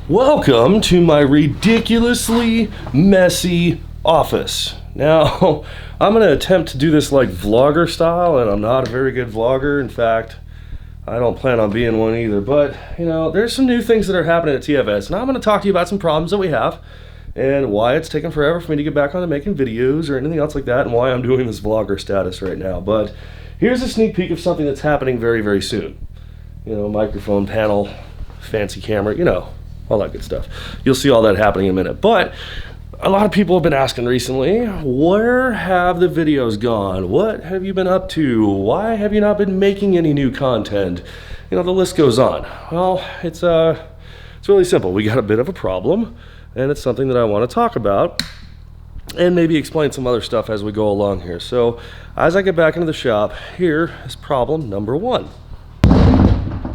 Welcome to my ridiculously messy office. Now, I'm going to attempt to do this like vlogger style, and I'm not a very good vlogger. In fact, I don't plan on being one either. But, you know, there's some new things that are happening at TFS, and I'm going to talk to you about some problems that we have and why it's taken forever for me to get back onto making videos or anything else like that, and why I'm doing this vlogger status right now. But here's a sneak peek of something that's happening very, very soon. You know, microphone, panel, fancy camera, you know, all that good stuff. You'll see all that happening in a minute. But a lot of people have been asking recently, where have the videos gone? What have you been up to? Why have you not been making any new content? You know, the list goes on. Well, it's really simple. We got a bit of a problem, and it's something that I want to talk about and maybe explain some other stuff as we go along here. So as I get back into the shop, here is problem number one.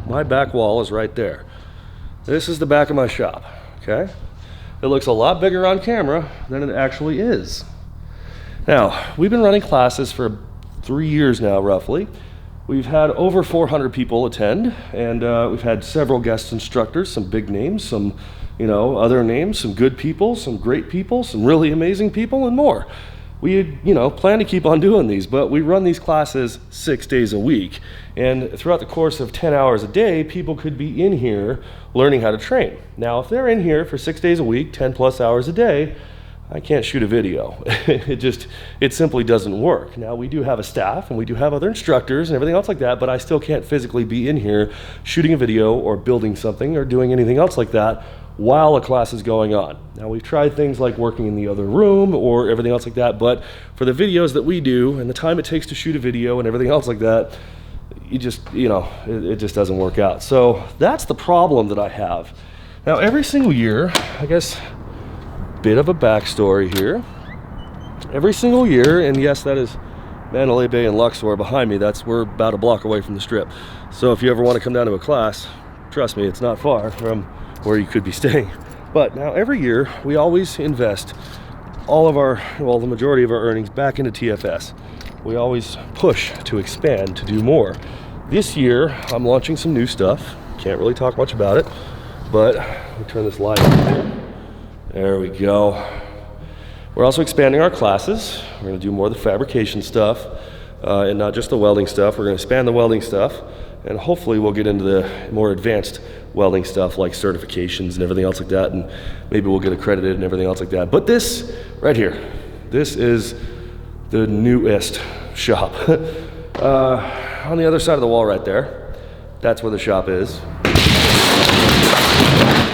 My back wall is right there. This is the back of my shop, okay? It looks a lot bigger on camera than it actually is. Now, we've been running classes for 3 years now, roughly. We've had over 400 people attend, and we've had several guest instructors, some big names, some, you know, other names, some good people, some great people, some really amazing people, and more. We, you know, plan to keep on doing these, but we run these classes 6 days a week. And throughout the course of 10 hours a day, people could be in here learning how to train. Now, if they're in here for 6 days a week, 10 plus hours a day, I can't shoot a video. It simply doesn't work. Now, we do have a staff and we do have other instructors and everything else like that, but I still can't physically be in here shooting a video or building something or doing anything else like that while a class is going on. Now, we've tried things like working in the other room or everything else like that, but for the videos that we do and the time it takes to shoot a video and everything else like that, it just doesn't work out. So that's the problem that I have. Now, every single year, I guess, bit of a backstory here. Every single year, and yes, that is Mandalay Bay and Luxor behind me. We're about a block away from the Strip. So if you ever want to come down to a class, trust me, it's not far from where you could be staying. But now every year, we always invest all of our, well, the majority of our earnings back into TFS. We always push to expand, to do more. This year, I'm launching some new stuff. Can't really talk much about it, but let me turn this light on. There we go. We're also expanding our classes. We're gonna do more of the fabrication stuff, and not just the welding stuff. We're gonna expand the welding stuff, and hopefully we'll get into the more advanced welding stuff like certifications and everything else like that, and maybe we'll get accredited and everything else like that. But this right here, this is the newest shop. On the other side of the wall right there, that's where the shop is.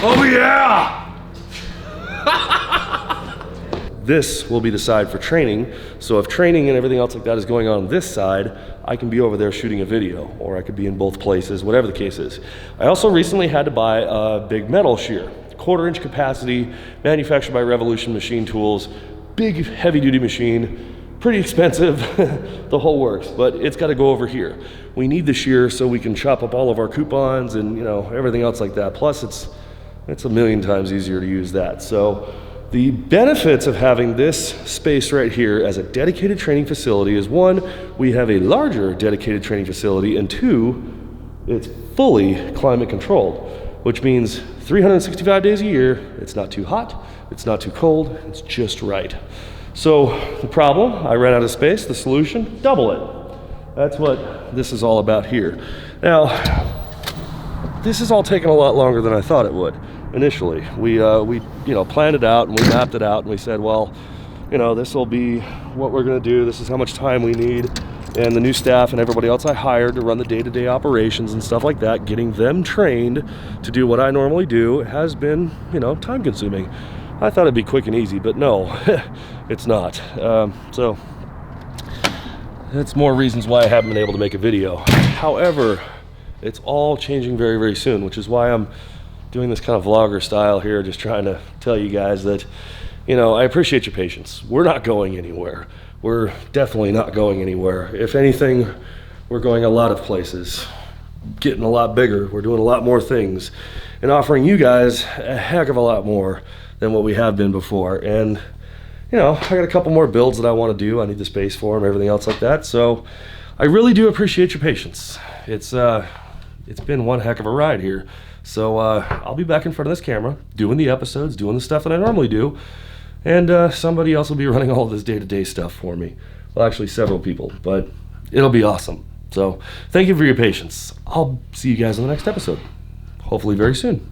Oh yeah! This will be the side for training, so if training and everything else like that is going on this side, I can be over there shooting a video, or I could be in both places, whatever the case is. I also recently had to buy a big metal shear, 1/4 inch capacity, manufactured by Revolution Machine Tools, big heavy duty machine, pretty expensive, the whole works, but it's got to go over here. We need the shear so we can chop up all of our coupons and, you know, everything else like that. Plus it's a million times easier to use that. So the benefits of having this space right here as a dedicated training facility is, one, we have a larger dedicated training facility, and two, it's fully climate controlled, which means 365 days a year, it's not too hot, it's not too cold, it's just right. So the problem, I ran out of space. The solution, double it. That's what this is all about here. Now, this has all taken a lot longer than I thought it would initially. We you know, planned it out and we mapped it out and we said, well, you know, this will be what we're going to do. This is how much time we need. And the new staff and everybody else I hired to run the day-to-day operations and stuff like that, getting them trained to do what I normally do, has been, you know, time consuming. I thought it'd be quick and easy, but no, it's not. So that's more reasons why I haven't been able to make a video. However, it's all changing very, very soon, which is why I'm doing this kind of vlogger style here, just trying to tell you guys that, you know, I appreciate your patience. We're not going anywhere. We're definitely not going anywhere. If anything, we're going a lot of places, getting a lot bigger. We're doing a lot more things and offering you guys a heck of a lot more than what we have been before. And, you know, I got a couple more builds that I want to do. I need the space for them, everything else like that. So I really do appreciate your patience. It's been one heck of a ride here. So I'll be back in front of this camera, doing the episodes, doing the stuff that I normally do, and somebody else will be running all this day-to-day stuff for me. Well, actually several people, but it'll be awesome. So thank you for your patience. I'll see you guys in the next episode, hopefully very soon.